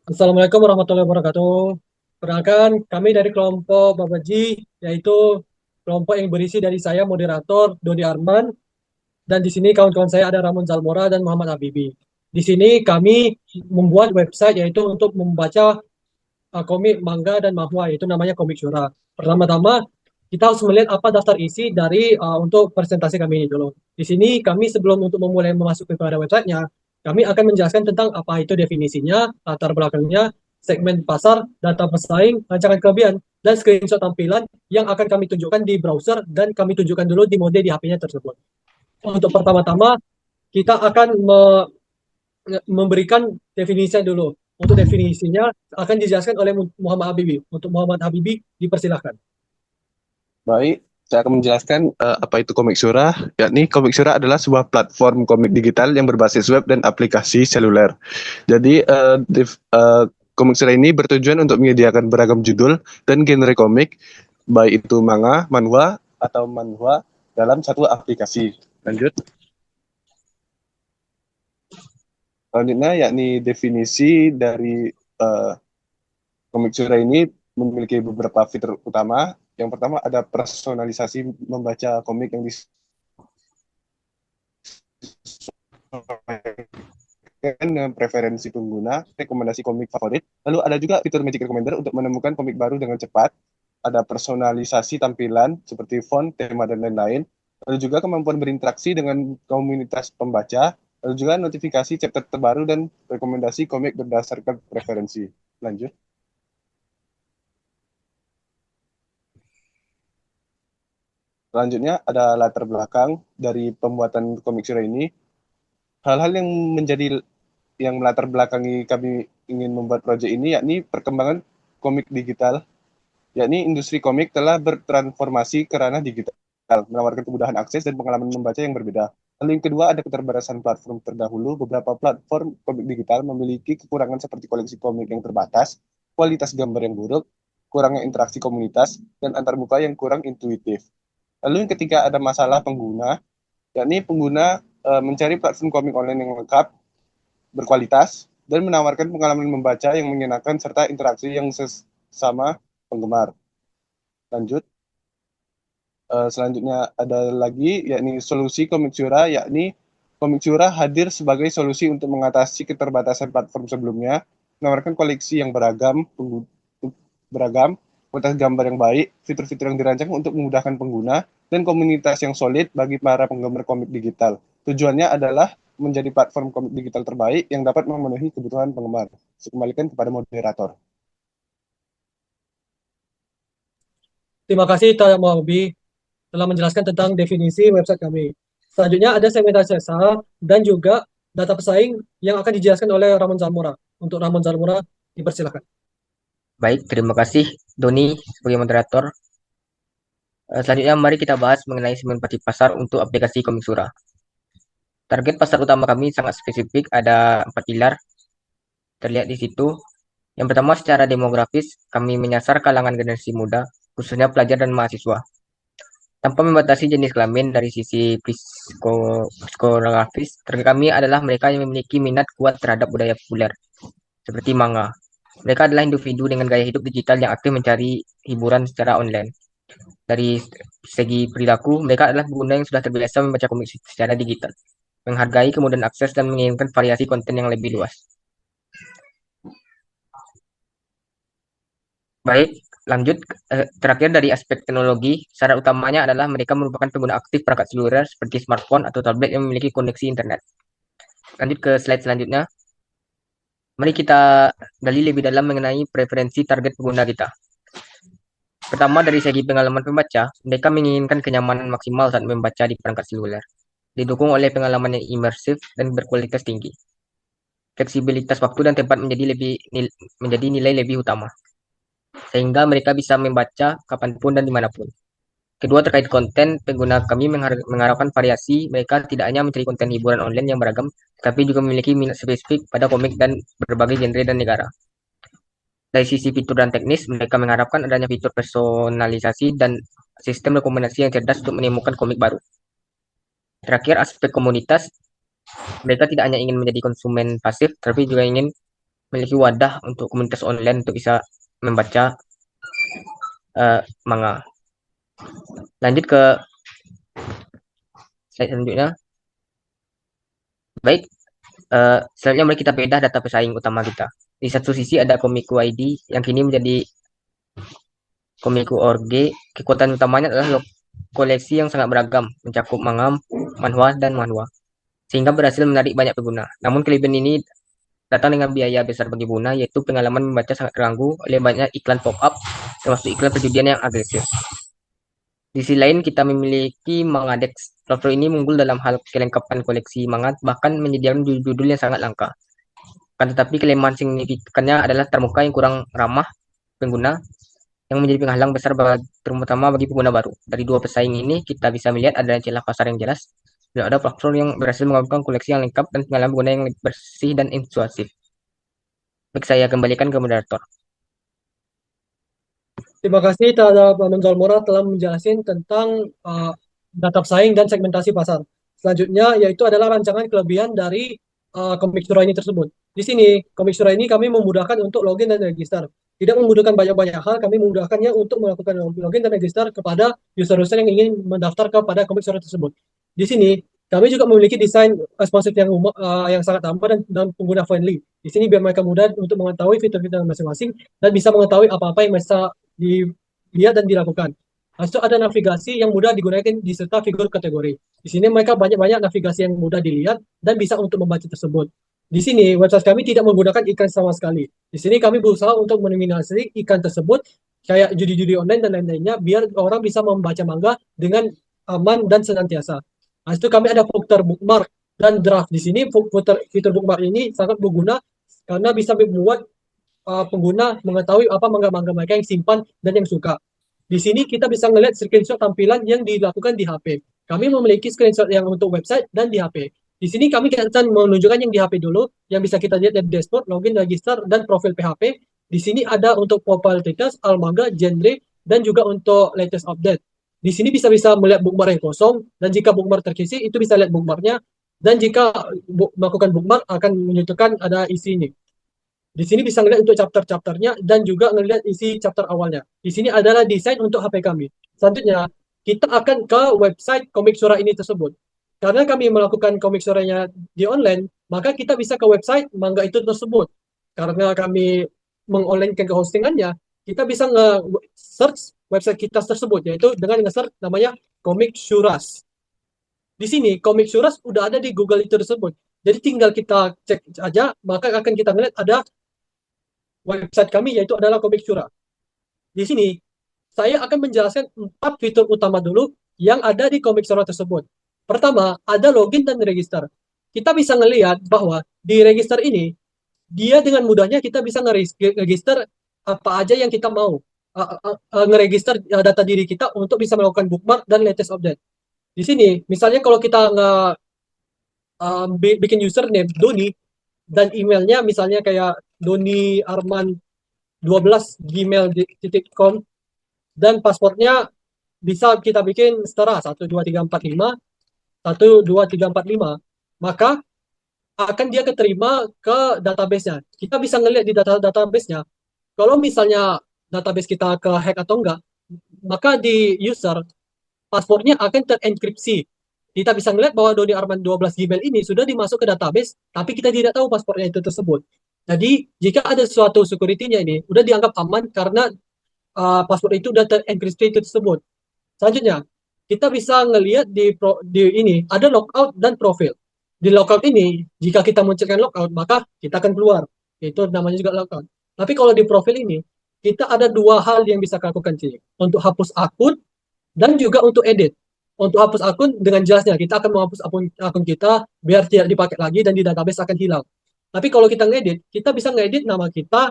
Assalamualaikum warahmatullahi wabarakatuh. Perkenalkan, kami dari kelompok Babaji, yaitu kelompok yang berisi dari saya, moderator Dodi Arman, dan di sini kawan-kawan saya ada Ramon Zalmora dan Muhammad Habibi. Di sini kami membuat website yaitu untuk membaca komik, manga, dan manhwa, yaitu namanya Komik Syura. Pertama-tama, kita harus melihat apa daftar isi dari untuk presentasi kami ini dulu. Di sini kami sebelum untuk memulai memasuki kepada websitenya, kami akan menjelaskan tentang apa itu definisinya, latar belakangnya, segmen pasar, data pesaing, rancangan kelebihan, dan screenshot tampilan yang akan kami tunjukkan di browser dan kami tunjukkan dulu di mode di HP-nya tersebut. Untuk pertama-tama, kita akan memberikan definisinya dulu. Untuk definisinya akan dijelaskan oleh Muhammad Habibi. Untuk Muhammad Habibi, dipersilahkan. Baik, saya akan menjelaskan apa itu Komik Surah. Yakni Komik Surah adalah sebuah platform komik digital yang berbasis web dan aplikasi seluler. Jadi Komik Surah ini bertujuan untuk menyediakan beragam judul dan genre komik, baik itu manga, manhwa, atau manhwa dalam satu aplikasi. Lanjut. Selanjutnya yakni definisi dari eh, Komik Surah ini memiliki beberapa fitur utama. Yang pertama ada personalisasi membaca komik yang dengan preferensi pengguna, rekomendasi komik favorit. Lalu ada juga fitur Magic Recommender untuk menemukan komik baru dengan cepat. Ada personalisasi tampilan seperti font, tema, dan lain-lain. Lalu juga kemampuan berinteraksi dengan komunitas pembaca. Lalu juga notifikasi chapter terbaru dan rekomendasi komik berdasarkan preferensi. Lanjut. Selanjutnya ada latar belakang dari pembuatan komik Shura ini. Hal-hal yang menjadi yang melatar belakangi kami ingin membuat proyek ini yakni perkembangan komik digital, yakni industri komik telah bertransformasi ke ranah digital, menawarkan kemudahan akses dan pengalaman membaca yang berbeda. Lalu yang kedua ada keterbatasan platform terdahulu. Beberapa platform komik digital memiliki kekurangan seperti koleksi komik yang terbatas, kualitas gambar yang buruk, kurangnya interaksi komunitas, dan antarmuka yang kurang intuitif. Lalu yang ketiga ada masalah pengguna, yakni pengguna mencari platform komik online yang lengkap, berkualitas, dan menawarkan pengalaman membaca yang menyenangkan serta interaksi yang sesama penggemar. Lanjut. Selanjutnya ada lagi yakni solusi komik curah, yakni komik curah hadir sebagai solusi untuk mengatasi keterbatasan platform sebelumnya, menawarkan koleksi yang beragam, kualitas gambar yang baik, fitur-fitur yang dirancang untuk memudahkan pengguna, dan komunitas yang solid bagi para penggemar komik digital. Tujuannya adalah menjadi platform komik digital terbaik yang dapat memenuhi kebutuhan penggemar. Saya kembalikan kepada moderator. Terima kasih Pak Muhammad telah menjelaskan tentang definisi website kami. Selanjutnya ada segmentasi pasar dan juga data pesaing yang akan dijelaskan oleh Ramon Zalmora. Untuk Ramon Zalmora, dipersilakan. Baik, terima kasih Doni sebagai moderator. Selanjutnya mari kita bahas mengenai segmentasi pasar untuk aplikasi Komik Surah. Target pasar utama kami sangat spesifik, ada 4 pilar terlihat di situ. Yang pertama secara demografis, kami menyasar kalangan generasi muda, khususnya pelajar dan mahasiswa. Tanpa membatasi jenis kelamin dari sisi psikografis, target kami adalah mereka yang memiliki minat kuat terhadap budaya populer, seperti manga. Mereka adalah individu dengan gaya hidup digital yang aktif mencari hiburan secara online. Dari segi perilaku, mereka adalah pengguna yang sudah terbiasa membaca komik secara digital, menghargai kemudahan akses dan menginginkan variasi konten yang lebih luas. Baik, lanjut. Terakhir dari aspek teknologi, syarat utamanya adalah mereka merupakan pengguna aktif perangkat seluler seperti smartphone atau tablet yang memiliki koneksi internet. Lanjut ke slide selanjutnya. Mari kita gali lebih dalam mengenai preferensi target pengguna kita. Pertama, dari segi pengalaman pembaca, mereka menginginkan kenyamanan maksimal saat membaca di perangkat seluler, didukung oleh pengalaman yang imersif dan berkualitas tinggi. Fleksibilitas waktu dan tempat menjadi nilai lebih utama, sehingga mereka bisa membaca kapanpun dan dimanapun. Kedua, terkait konten, pengguna kami mengharapkan variasi. Mereka tidak hanya mencari konten hiburan online yang beragam, tapi juga memiliki minat spesifik pada komik dan berbagai genre dan negara. Dari sisi fitur dan teknis, mereka mengharapkan adanya fitur personalisasi dan sistem rekomendasi yang cerdas untuk menemukan komik baru. Terakhir, aspek komunitas. Mereka tidak hanya ingin menjadi konsumen pasif, tapi juga ingin memiliki wadah untuk komunitas online untuk bisa membaca manga. Lanjut ke slide selanjutnya. Baik, selanjutnya mari kita bedah data pesaing utama kita. Di satu sisi ada Komiku ID yang kini menjadi Komiku.org. Kekuatan utamanya adalah koleksi yang sangat beragam, mencakup manga, manhwa, dan manhwa, sehingga berhasil menarik banyak pengguna. Namun kelebihan ini datang dengan biaya besar bagi pengguna, yaitu pengalaman membaca sangat terganggu oleh banyak iklan pop-up, termasuk iklan perjudian yang agresif. Di sisi lain, kita memiliki Mangadex. Platform ini unggul dalam hal kelengkapan koleksi manga, bahkan menyediakan judul-judul yang sangat langka. Kan tetapi kelemahan signifikannya adalah termuka yang kurang ramah pengguna, yang menjadi penghalang besar terutama bagi pengguna baru. Dari dua pesaing ini, kita bisa melihat ada celah pasar yang jelas, dan ada platform yang berhasil menggabungkan koleksi yang lengkap dan pengalaman pengguna yang bersih dan intuitif. Baik, saya kembalikan ke moderator. Terima kasih terhadap Menzalmora telah menjelaskan tentang data pesaing dan segmentasi pasar. Selanjutnya yaitu adalah rancangan kelebihan dari Komik Surah ini tersebut. Di sini Komik Surah ini kami memudahkan untuk login dan register. Tidak memudahkan banyak-banyak hal, kami memudahkannya untuk melakukan login dan register kepada user-user yang ingin mendaftar kepada Komik Surah tersebut. Di sini kami juga memiliki desain responsif yang sangat aman dan pengguna friendly. Di sini biar mereka mudah untuk mengetahui fitur-fitur masing-masing dan bisa mengetahui apa-apa yang bisa dilihat dan dilakukan. Habis itu ada navigasi yang mudah digunakan diserta figur kategori. Di sini mereka banyak-banyak navigasi yang mudah dilihat dan bisa untuk membaca tersebut. Di sini website kami tidak menggunakan iklan sama sekali. Di sini kami berusaha untuk menominasi iklan tersebut kayak judi-judi online dan lain-lainnya biar orang bisa membaca manga dengan aman dan senantiasa. Habis itu kami ada fitur bookmark dan draft. Di sini fitur bookmark ini sangat berguna karena bisa membuat pengguna mengetahui apa manga-manga mereka yang simpan dan yang suka. Di sini kita bisa melihat screenshot tampilan yang dilakukan di HP. Kami memiliki screenshot yang untuk website dan di HP. Di sini kami akan menunjukkan yang di HP dulu, yang bisa kita lihat dari dashboard, login, register, dan profil PHP. Di sini ada untuk profile status, almaga, genre, dan juga untuk latest update. Di sini bisa melihat bookmark yang kosong, dan jika bookmark terkisi, itu bisa lihat bookmarknya, dan jika melakukan bookmark akan menunjukkan ada isinya. Di sini bisa ngelihat untuk chapter-chapternya dan juga ngelihat isi chapter awalnya. Di sini adalah desain untuk HP kami. Selanjutnya, kita akan ke website Komik Surah ini tersebut. Karena kami melakukan komik surahnya di online, maka kita bisa ke website manga itu tersebut. Karena kami mengonlinekan ke hostingannya, kita bisa nge-search website kita tersebut, yaitu dengan nge-search namanya Komik Suras. Di sini Komik Suras udah ada di Google itu tersebut. Jadi tinggal kita cek aja, maka akan kita melihat ada website kami yaitu adalah Komik Surah. Di sini saya akan menjelaskan 4 fitur utama dulu yang ada di Komik Surah tersebut. Pertama, ada login dan register. Kita bisa melihat bahwa di register ini dia dengan mudahnya kita bisa nge-register apa aja yang kita mau. Nge-register data diri kita untuk bisa melakukan bookmark dan latest update. Di sini, misalnya kalau kita bikin username Doni dan emailnya misalnya kayak Doni Arman 12@gmail.com dan pasportnya bisa kita bikin setara 12345 12345, maka akan dia keterima ke database-nya. Kita bisa ngelihat di database-nya. Kalau misalnya database kita ke hack atau enggak, maka di user pasportnya akan terenkripsi. Kita bisa melihat bahwa Doni Arman 12 Gmail ini sudah dimasuk ke database, tapi kita tidak tahu paspornya itu tersebut. Jadi, jika ada suatu security-nya ini, udah dianggap aman karena paspor itu udah terenkripsi tersebut. Selanjutnya, kita bisa ngelihat di ini, ada logout dan profil. Di logout ini, jika kita munculkan logout, maka kita akan keluar. Itu namanya juga logout. Tapi kalau di profil ini, kita ada dua hal yang bisa lakukan, sih. Untuk hapus akun, dan juga untuk edit. Untuk hapus akun dengan jelasnya kita akan menghapus akun kita biar tidak dipakai lagi dan di database akan hilang. Tapi kalau kita ngedit, kita bisa ngedit nama kita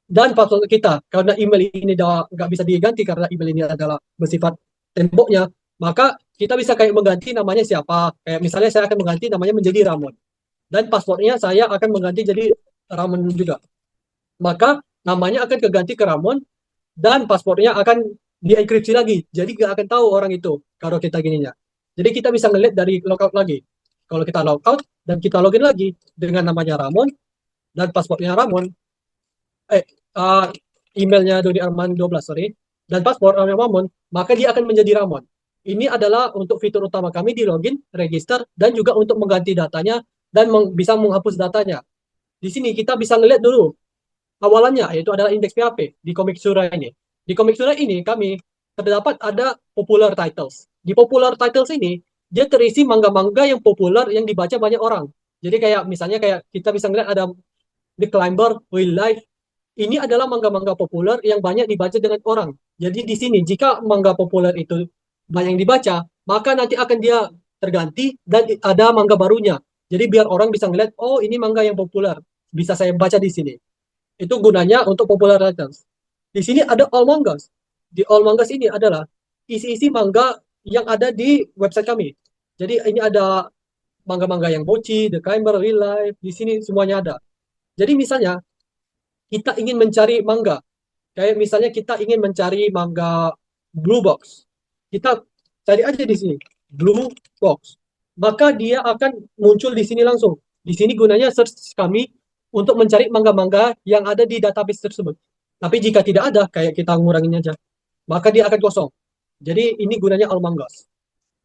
dan password kita. Karena email ini nggak bisa diganti karena email ini adalah bersifat temboknya, maka kita bisa kayak mengganti namanya siapa. Kayak misalnya saya akan mengganti namanya menjadi Ramon. Dan passwordnya saya akan mengganti jadi Ramon juga. Maka namanya akan keganti ke Ramon dan passwordnya akan dienkripsi lagi. Jadi nggak akan tahu orang itu kalau kita gininya. Jadi kita bisa ngeliat dari logout lagi. Kalau kita logout dan kita login lagi dengan namanya Ramon dan paspornya Ramon, eh, uh, emailnya Dodi Arman 12, sorry, dan paspor Ramon, maka dia akan menjadi Ramon. Ini adalah untuk fitur utama kami di login, register, dan juga untuk mengganti datanya dan bisa menghapus datanya. Di sini kita bisa ngeliat dulu awalannya, yaitu adalah indeks PHP di Komik Sura ini. Di Komik Sura ini kami terdapat ada popular titles. Di popular titles ini dia terisi manga-manga yang populer yang dibaca banyak orang. Jadi kayak misalnya kayak kita bisa ngeliat ada The Climber, Will Life. Ini adalah manga-manga populer yang banyak dibaca dengan orang. Jadi di sini jika manga populer itu banyak yang dibaca, maka nanti akan dia terganti dan ada manga barunya. Jadi biar orang bisa ngeliat, oh ini manga yang populer, bisa saya baca di sini. Itu gunanya untuk popular titles. Di sini ada all mangas. Di all mangas ini adalah isi-isi manga yang ada di website kami. Jadi ini ada manga-manga yang Bochi, The Climber, Real Life, di sini semuanya ada. Jadi misalnya kita ingin mencari manga, kayak misalnya kita ingin mencari manga Blue Box, kita cari aja di sini Blue Box, maka dia akan muncul di sini langsung. Di sini gunanya search kami untuk mencari manga-manga yang ada di database tersebut. Tapi jika tidak ada, kayak kita ngurangin aja, maka dia akan kosong. Jadi ini gunanya all mangas.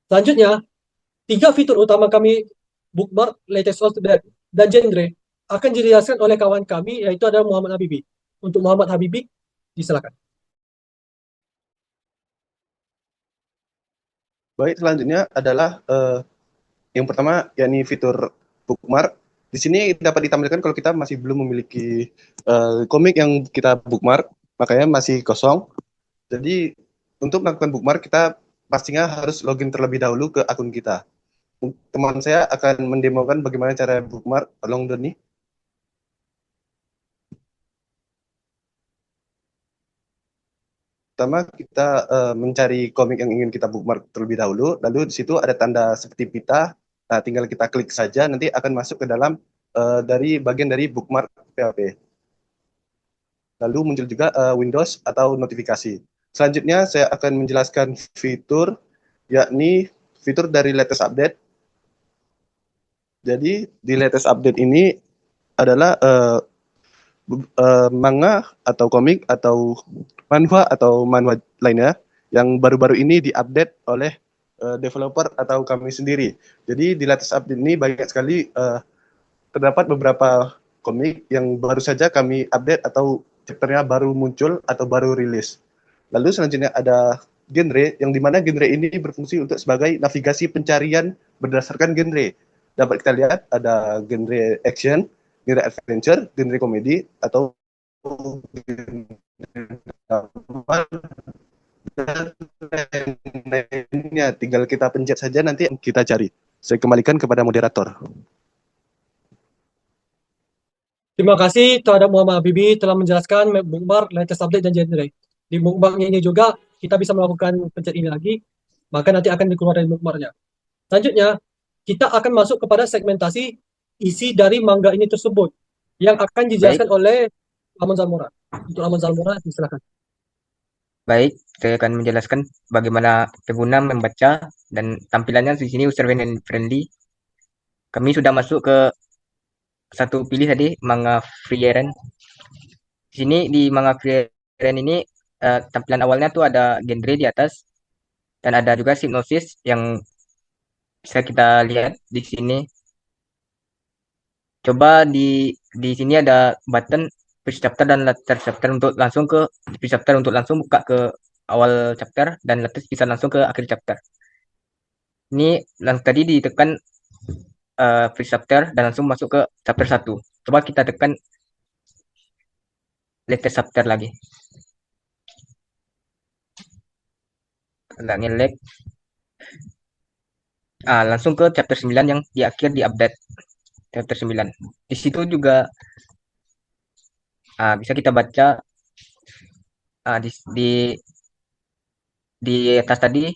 Selanjutnya, 3 fitur utama kami bookmark, latest update, dan genre akan dijelaskan oleh kawan kami, yaitu adalah Muhammad Habibi. Untuk Muhammad Habibi, disilakan. Baik, selanjutnya adalah yang pertama yakni fitur bookmark. Di sini dapat ditampilkan kalau kita masih belum memiliki komik yang kita bookmark, makanya masih kosong. Jadi untuk melakukan bookmark kita pastinya harus login terlebih dahulu ke akun kita. Teman saya akan mendemokan bagaimana cara bookmark. Tolong Doni. Pertama kita mencari komik yang ingin kita bookmark terlebih dahulu, lalu di situ ada tanda seperti pita. Nah, tinggal kita klik saja, nanti akan masuk ke dalam dari bagian dari bookmark PHP. Lalu muncul juga Windows atau notifikasi. Selanjutnya saya akan menjelaskan fitur, yakni fitur dari latest update. Jadi di latest update ini adalah manga atau komik atau manhwa lainnya yang baru-baru ini diupdate oleh developer atau kami sendiri. Jadi di latest update ini banyak sekali terdapat beberapa komik yang baru saja kami update atau chapternya baru muncul atau baru rilis. Lalu selanjutnya ada genre, yang dimana genre ini berfungsi untuk sebagai navigasi pencarian berdasarkan genre. Dapat kita lihat ada genre action, genre adventure, genre komedi, atau lainnya. Tinggal kita pencet saja, nanti kita cari. Saya kembalikan kepada moderator. Terima kasih terhadap Muhammad Habibi telah menjelaskan bookmark, latest update, dan genre. Di bookmarknya ini juga kita bisa melakukan pencet ini lagi, maka nanti akan dikeluarkan bookmarknya. Selanjutnya, kita akan masuk kepada segmentasi isi dari manga ini tersebut yang akan dijelaskan oleh Ramon Zalmora. Untuk Ramon Zalmora, silakan. Baik, saya akan menjelaskan bagaimana pengguna membaca dan tampilannya di sini user friendly. Kami sudah masuk ke satu pilih tadi manga Frieren. Di sini di manga Frieren ini tampilan awalnya tuh ada genre di atas dan ada juga sinopsis yang bisa kita lihat di sini. Coba di sini ada button push chapter dan later chapter untuk langsung ke push chapter untuk langsung buka ke awal chapter dan later bisa langsung ke akhir chapter. Ini yang tadi ditekan push chapter dan langsung masuk ke chapter 1. Coba kita tekan latest chapter lagi. Agak ngelek. Langsung ke chapter 9 yang di akhir di update. Chapter 9. Di situ juga bisa kita baca di atas tadi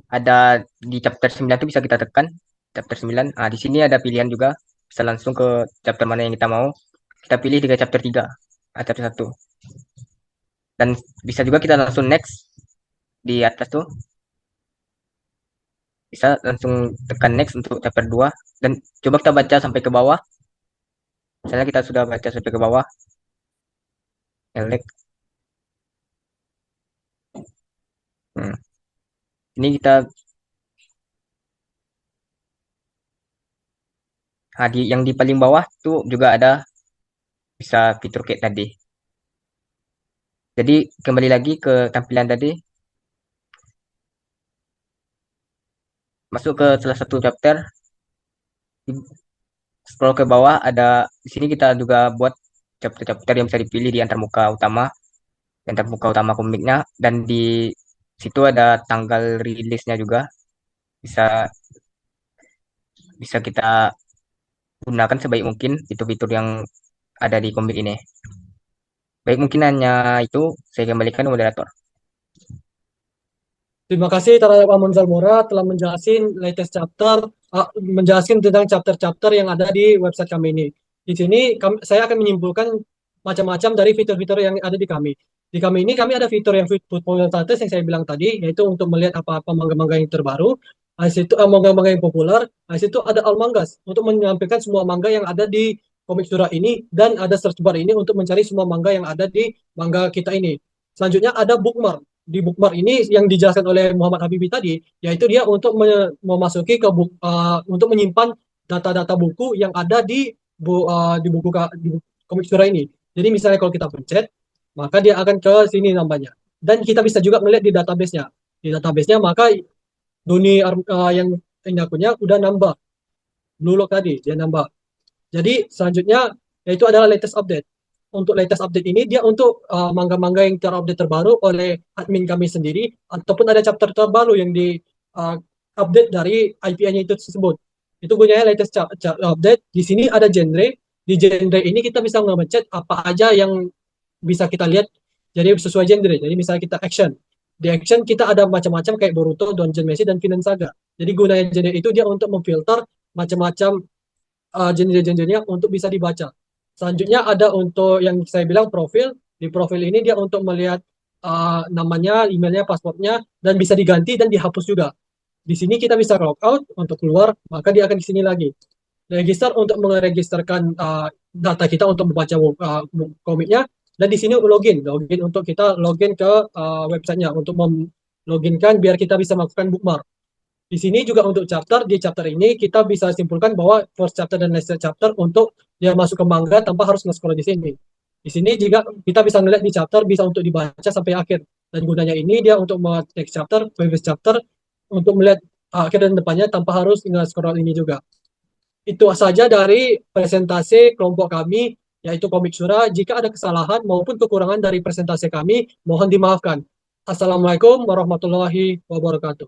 ada di chapter 9 itu bisa kita tekan chapter 9. Di sini ada pilihan juga, bisa langsung ke chapter mana yang kita mau. Kita pilih di chapter 3, chapter 1. Dan bisa juga kita langsung next di atas tuh. Bisa langsung tekan next untuk chapter 2 dan coba kita baca sampai ke bawah. Misalnya kita sudah baca sampai ke bawah, elek. Hmm. Ini kita yang di paling bawah tuh juga ada bisa fitur kayak tadi. Jadi kembali lagi ke tampilan tadi, masuk ke salah satu chapter, scroll ke bawah ada di sini kita juga buat chapter-chapter yang bisa dipilih di antar muka utama komiknya dan di situ ada tanggal rilisnya juga bisa bisa kita gunakan sebaik mungkin fitur-fitur yang ada di komik ini. Baik, mungkin hanya itu saya kembalikan ke moderator. Terima kasih terhadap Amon Zalmora telah menjelaskan tentang chapter-chapter yang ada di website kami ini. Di sini saya akan menyimpulkan macam-macam dari fitur-fitur yang ada di kami. Di kami ini kami ada fitur yang football status yang saya bilang tadi, yaitu untuk melihat apa-apa manga-manga yang terbaru. Habis itu manga-manga yang populer. Habis itu ada All Mangas untuk menyampaikan semua manga yang ada di komik surah ini, dan ada search bar ini untuk mencari semua manga yang ada di manga kita ini. Selanjutnya ada bookmark. Di bookmark ini yang dijelaskan oleh Muhammad Habibi tadi, yaitu dia untuk memasuki untuk menyimpan data-data buku yang ada di komik surah ini. Jadi misalnya kalau kita pencet, maka dia akan ke sini nambahnya. Dan kita bisa juga melihat di database-nya. Di database-nya maka yang ini akunnya udah nambah. Blue Lock tadi dia nambah. Jadi selanjutnya yaitu adalah latest update. Untuk latest update ini dia untuk manga-manga yang terupdate terbaru oleh admin kami sendiri, ataupun ada chapter terbaru yang di update dari IPA-nya itu tersebut. Itu gunanya latest update. Di sini ada genre. Di genre ini kita bisa nge-chat apa aja yang bisa kita lihat. Jadi sesuai genre. Jadi misalnya kita action. Di action kita ada macam-macam kayak Boruto, Dungeon Meshi, dan Vinland Saga. Jadi gunanya genre itu dia untuk memfilter macam-macam genre-genrenya untuk bisa dibaca. Selanjutnya ada untuk yang saya bilang profil. Di profil ini dia untuk melihat namanya, emailnya, pasportnya, dan bisa diganti dan dihapus juga. Di sini kita bisa log out untuk keluar, maka dia akan di sini lagi. Register untuk meregisterkan data kita untuk membaca komiknya, dan di sini login untuk kita login ke websitenya untuk loginkan biar kita bisa melakukan bookmark. Di sini juga untuk chapter, di chapter ini kita bisa simpulkan bahwa first chapter dan last chapter untuk dia masuk ke manga tanpa harus nge-scroll di sini. Di sini juga kita bisa melihat di chapter bisa untuk dibaca sampai akhir. Dan gunanya ini dia untuk next chapter, previous chapter, untuk melihat akhir dan depannya tanpa harus nge-scroll ini juga. Itu saja dari presentasi kelompok kami, yaitu Komik Surah. Jika ada kesalahan maupun kekurangan dari presentasi kami, mohon dimaafkan. Assalamualaikum warahmatullahi wabarakatuh.